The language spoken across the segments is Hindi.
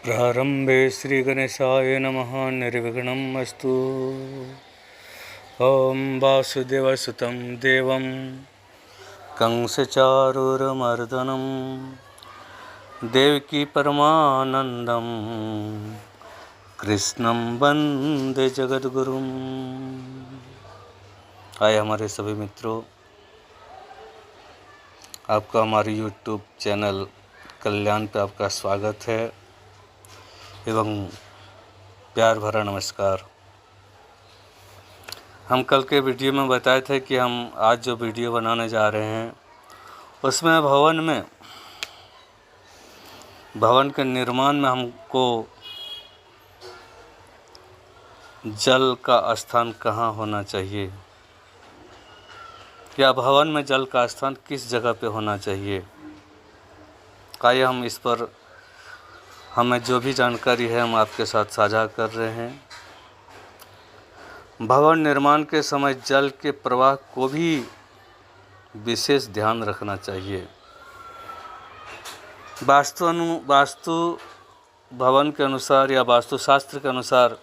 प्रारंभे श्रीगणेशाय नमः। निर्विघ्नम् अस्तु। ॐ वासुदेवसुतं देवं कंसचारूरमर्दनं देवकी परमानन्दं कृष्णं वन्दे जगद्गुरुम्। आए हमारे सभी मित्रों, आपका हमारे YouTube चैनल कल्याण पे आपका स्वागत है एवं प्यार भरा नमस्कार। हम कल के वीडियो में बताए थे कि हम आज जो वीडियो बनाने जा रहे हैं उसमें भवन के निर्माण में हमको जल का स्थान कहाँ होना चाहिए या भवन में जल का स्थान किस जगह पे होना चाहिए। आइए हम इस पर हमें जो भी जानकारी है हम आपके साथ साझा कर रहे हैं। भवन निर्माण के समय जल के प्रवाह को भी विशेष ध्यान रखना चाहिए। वास्तु भवन के अनुसार या वास्तुशास्त्र के अनुसार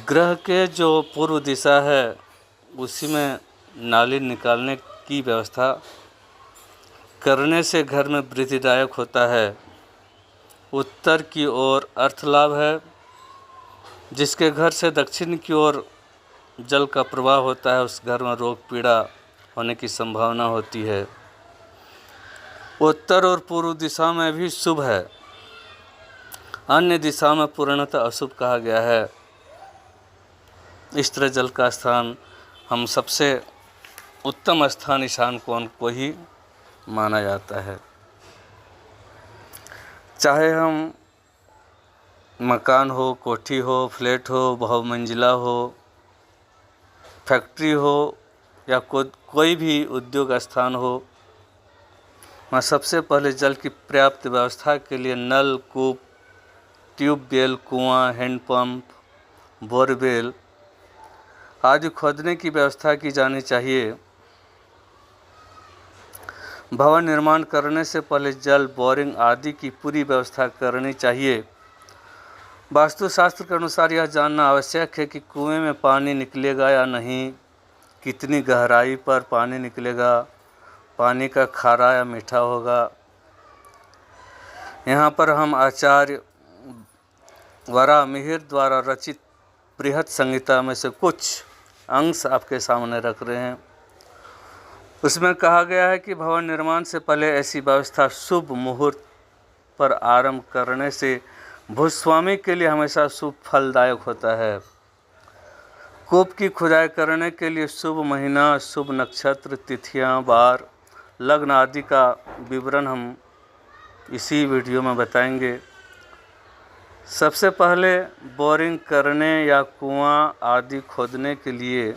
ग्रह के जो पूर्व दिशा है उसी में नाली निकालने की व्यवस्था करने से घर में वृद्धिदायक होता है। उत्तर की ओर अर्थ लाभ है, जिसके घर से दक्षिण की ओर जल का प्रवाह होता है उस घर में रोग पीड़ा होने की संभावना होती है। उत्तर और पूर्व दिशा में भी शुभ है, अन्य दिशा में पूर्णतः अशुभ कहा गया है। इस तरह जल का स्थान हम सबसे उत्तम स्थान ईशान कोण को ही माना जाता है। चाहे हम मकान हो, कोठी हो, फ्लैट हो, बहुमंजिला हो, फैक्ट्री हो या कोई भी उद्योग स्थान हो, वहाँ सबसे पहले जल की पर्याप्त व्यवस्था के लिए नल, कूप, ट्यूबवेल, कुआं, हैंडपंप, बोरवेल आदि खोदने की व्यवस्था की जानी चाहिए। भवन निर्माण करने से पहले जल, बोरिंग आदि की पूरी व्यवस्था करनी चाहिए। वास्तुशास्त्र के अनुसार यह जानना आवश्यक है कि कुएं में पानी निकलेगा या नहीं, कितनी गहराई पर पानी निकलेगा, पानी का खारा या मीठा होगा। यहाँ पर हम आचार्य वराहमिहिर द्वारा रचित बृहत संहिता में से कुछ अंश आपके सामने रख रहे हैं। उसमें कहा गया है कि भवन निर्माण से पहले ऐसी व्यवस्था शुभ मुहूर्त पर आरंभ करने से भूस्वामी के लिए हमेशा शुभ फलदायक होता है। कूप की खुदाई करने के लिए शुभ महीना, शुभ नक्षत्र, तिथियां, वार, लग्न आदि का विवरण हम इसी वीडियो में बताएंगे। सबसे पहले बोरिंग करने या कुआं आदि खोदने के लिए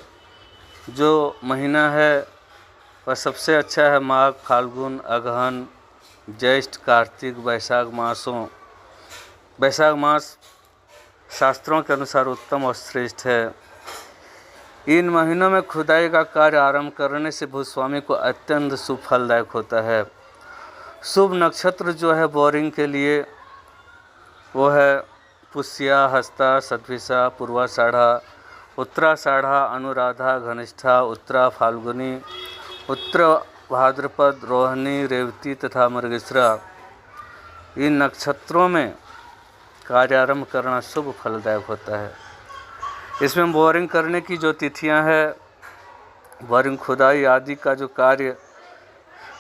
जो महीना है वह सबसे अच्छा है माघ, फाल्गुन, अगहन, ज्येष्ठ, कार्तिक, वैशाख मासों। वैशाख मास शास्त्रों के अनुसार उत्तम और श्रेष्ठ है। इन महीनों में खुदाई का कार्य आरंभ करने से भूस्वामी को अत्यंत शुभ फलदायक होता है। शुभ नक्षत्र जो है बोरिंग के लिए वो है पुष्या, हस्ता, सतभिषा, पूर्वाषाढ़ा, उत्तराषाढ़ा, अनुराधा, घनिष्ठा, उत्तरा, फाल्गुनी, उत्तर भाद्रपद, रोहिणी, रेवती तथा मृगशिरा। इन नक्षत्रों में कार्यारंभ करना शुभ फलदायक होता है। इसमें बोरिंग करने की जो तिथियां हैं, बोरिंग खुदाई आदि का जो कार्य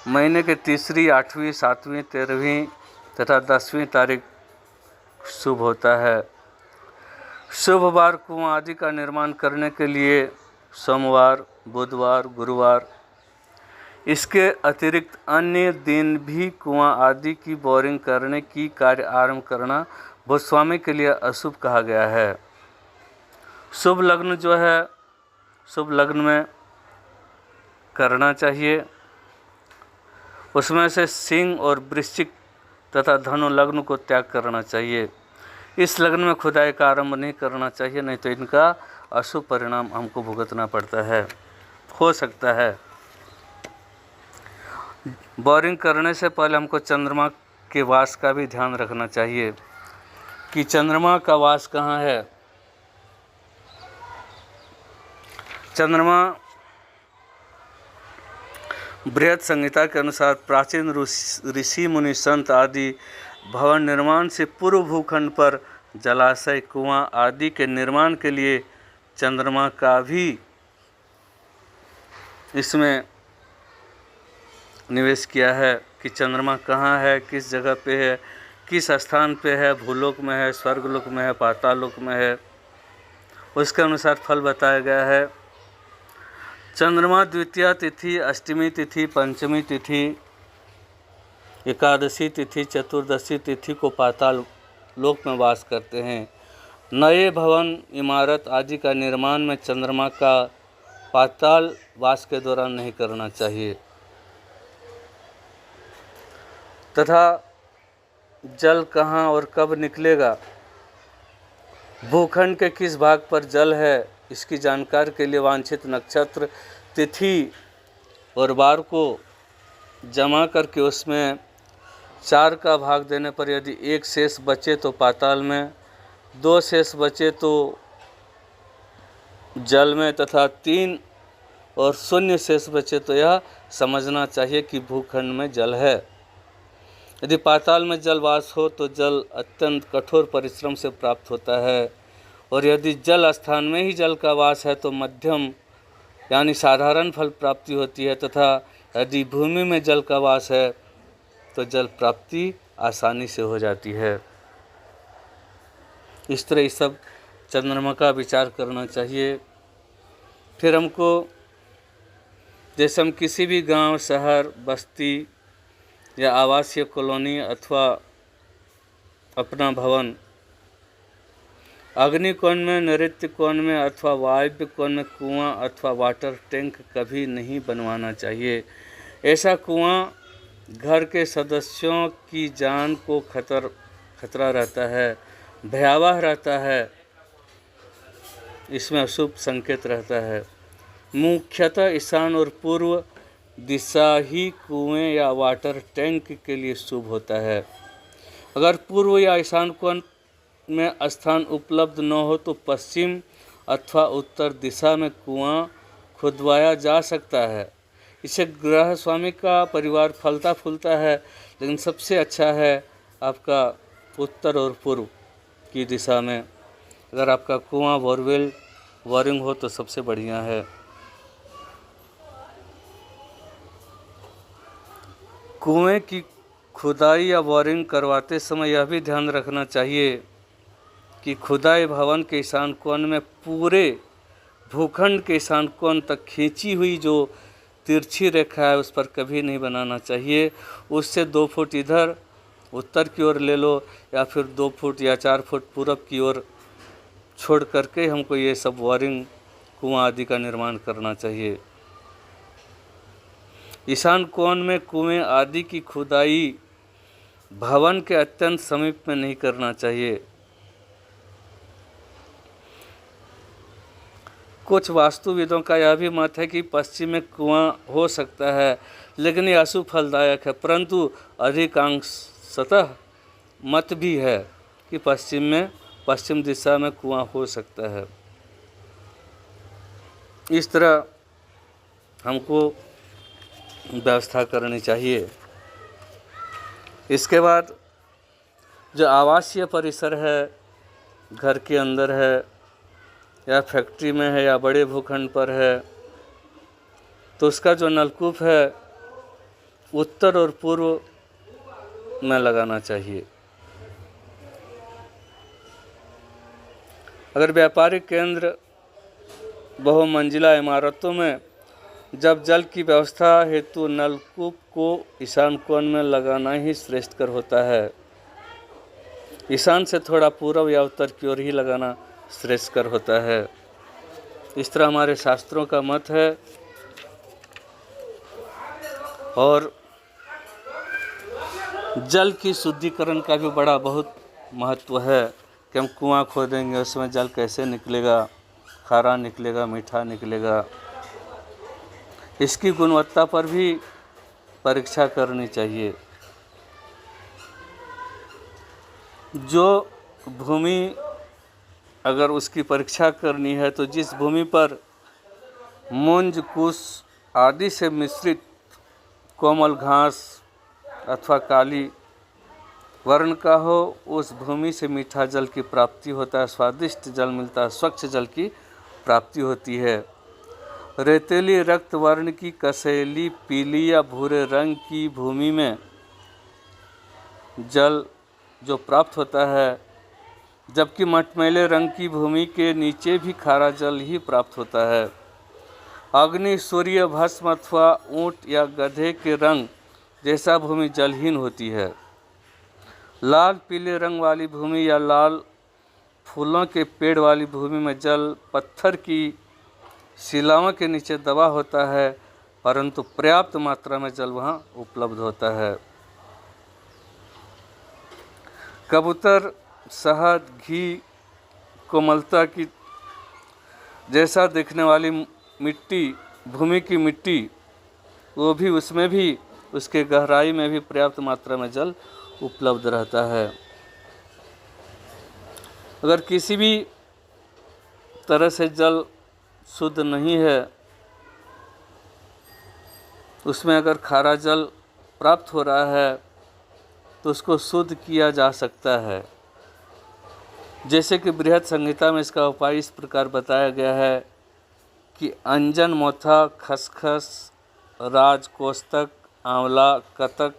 महीने के तीसरी, 8वीं, 7वीं, 13वीं तथा 10वीं तारीख शुभ होता है। शुभ वार कुआं आदि का निर्माण करने के लिए सोमवार, बुधवार, गुरुवार। इसके अतिरिक्त अन्य दिन भी कुआं आदि की बोरिंग करने की कार्य आरंभ करना भूस्वामी के लिए अशुभ कहा गया है। शुभ लग्न जो है शुभ लग्न में करना चाहिए। उसमें से सिंह और वृश्चिक तथा धनु लग्न को त्याग करना चाहिए। इस लग्न में खुदाई का आरंभ नहीं करना चाहिए, नहीं तो इनका अशुभ परिणाम हमको भुगतना पड़ता है, हो सकता है। बोरिंग करने से पहले हमको चंद्रमा के वास का भी ध्यान रखना चाहिए। कि चंद्रमा का वास कहाँ है। चंद्रमा बृहद संहिता के अनुसार प्राचीन ऋषि मुनि संत आदि भवन निर्माण से पूर्व भूखंड पर जलाशय, कुआं आदि के निर्माण के लिए चंद्रमा का भी इसमें निवेश किया है कि चंद्रमा कहाँ है, किस जगह पे है, किस स्थान पे है, भूलोक में है, स्वर्गलोक में है, पाताल लोक में है, उसके अनुसार फल बताया गया है। चंद्रमा द्वितीया तिथि, अष्टमी तिथि, पंचमी तिथि, एकादशी तिथि, चतुर्दशी तिथि को पाताल लोक में वास करते हैं। नए भवन, इमारत आदि का निर्माण में चंद्रमा का पाताल वास के दौरान नहीं करना चाहिए। तथा जल कहाँ और कब निकलेगा, भूखंड के किस भाग पर जल है, इसकी जानकारी के लिए वांछित नक्षत्र, तिथि और वार को जमा करके उसमें 4 का भाग देने पर यदि 1 शेष बचे तो पाताल में, 2 शेष बचे तो जल में तथा 3 और 0 शेष बचे तो यह समझना चाहिए कि भूखंड में जल है। यदि पाताल में जल वास हो तो जल अत्यंत कठोर परिश्रम से प्राप्त होता है, और यदि जल स्थान में ही जल का वास है तो मध्यम यानी साधारण फल प्राप्ति होती है, तथा यदि भूमि में जल का वास है तो जल प्राप्ति आसानी से हो जाती है। इस तरह इस सब चंद्रमा का विचार करना चाहिए। फिर हमको जैसे हम किसी भी गांव, शहर, बस्ती या आवासीय कॉलोनी अथवा अपना भवन अग्नि कोण में, नैऋत्य कोण में अथवा वायव्य कोण में कुआं अथवा वाटर टैंक कभी नहीं बनवाना चाहिए। ऐसा कुआं घर के सदस्यों की जान को खतरा रहता है, भयावह रहता है, इसमें अशुभ संकेत रहता है। मुख्यतः ईशान और पूर्व दिशा ही कुएं या वाटर टैंक के लिए शुभ होता है। अगर पूर्व या ईशान कोण में स्थान उपलब्ध न हो तो पश्चिम अथवा उत्तर दिशा में कुआं खुदवाया जा सकता है। इससे गृह स्वामी का परिवार फलता फूलता है, लेकिन सबसे अच्छा है आपका उत्तर और पूर्व की दिशा में अगर आपका कुआं बोरवेल बोरिंग हो तो सबसे बढ़िया है। कुएं की खुदाई या बोरिंग करवाते समय यह भी ध्यान रखना चाहिए कि खुदाई भवन के ईशान कोण में पूरे भूखंड के ईशान कोण तक खींची हुई जो तिरछी रेखा है उस पर कभी नहीं बनाना चाहिए। उससे 2 फुट इधर उत्तर की ओर ले लो या फिर 2 फुट या 4 फुट पूर्व की ओर छोड़ करके हमको ये सब बोरिंग, कुआं आदि का निर्माण करना चाहिए। ईशान कोण में कुएं आदि की खुदाई भवन के अत्यंत समीप में नहीं करना चाहिए। कुछ वास्तुविदों का यह भी मत है कि पश्चिम में कुआं हो सकता है, लेकिन यह अशुभ फलदायक है, परंतु अधिकांशतः मत भी है कि पश्चिम दिशा में कुआं हो सकता है। इस तरह हमको व्यवस्था करनी चाहिए। इसके बाद जो आवासीय परिसर है, घर के अंदर है या फैक्ट्री में है या बड़े भूखंड पर है, तो उसका जो नलकूप है उत्तर और पूर्व में लगाना चाहिए। अगर व्यापारिक केंद्र, बहुमंजिला इमारतों में जब जल की व्यवस्था हेतु नलकूप को ईशान कोण में लगाना ही श्रेष्ठकर होता है। ईशान से थोड़ा पूर्व या उत्तर की ओर ही लगाना श्रेष्ठकर होता है। इस तरह हमारे शास्त्रों का मत है। और जल की शुद्धिकरण का भी बड़ा बहुत महत्व है कि हम कुआं खोदेंगे उसमें जल कैसे निकलेगा, खारा निकलेगा, मीठा निकलेगा, इसकी गुणवत्ता पर भी परीक्षा करनी चाहिए। जो भूमि अगर उसकी परीक्षा करनी है तो जिस भूमि पर मूंज कुश आदि से मिश्रित कोमल घास अथवा काली वर्ण का हो, उस भूमि से मीठा जल की प्राप्ति होता है, स्वादिष्ट जल मिलता है, स्वच्छ जल की प्राप्ति होती है। रेतीली रक्त वर्ण की कसैली पीली या भूरे रंग की भूमि में जल जो प्राप्त होता है, जबकि मटमैले रंग की भूमि के नीचे भी खारा जल ही प्राप्त होता है। अग्नि, सूर्य, भस्म अथवा ऊंट या गधे के रंग जैसा भूमि जलहीन होती है। लाल पीले रंग वाली भूमि या लाल फूलों के पेड़ वाली भूमि में जल पत्थर की शिलाओं के नीचे दबा होता है, परंतु पर्याप्त मात्रा में जल वहाँ उपलब्ध होता है। कबूतर, शहद, घी, कोमलता की जैसा दिखने वाली मिट्टी, भूमि की मिट्टी, वो भी उसमें भी उसके गहराई में भी पर्याप्त मात्रा में जल उपलब्ध रहता है। अगर किसी भी तरह से जल शुद्ध नहीं है, उसमें अगर खारा जल प्राप्त हो रहा है तो उसको शुद्ध किया जा सकता है। जैसे कि बृहद संहिता में इसका उपाय इस प्रकार बताया गया है कि अंजन, मोथा, खसखस, राजकोष्ठक, आंवला, कतक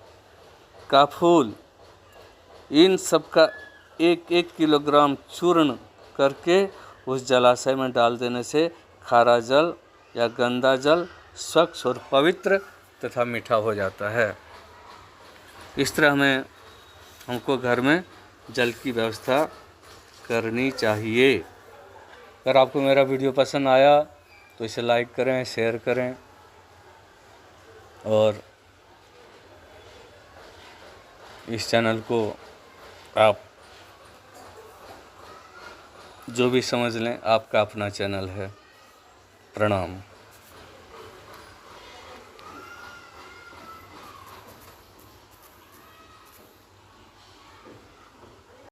का फूल, इन सब का 1-1 किलोग्राम चूर्ण करके उस जलाशय में डाल देने से खारा जल या गंदा जल स्वच्छ और पवित्र तथा मीठा हो जाता है। इस तरह हमको घर में जल की व्यवस्था करनी चाहिए। अगर आपको मेरा वीडियो पसंद आया तो इसे लाइक करें, शेयर करें और इस चैनल को आप जो भी समझ लें, आपका अपना चैनल है। प्रणाम।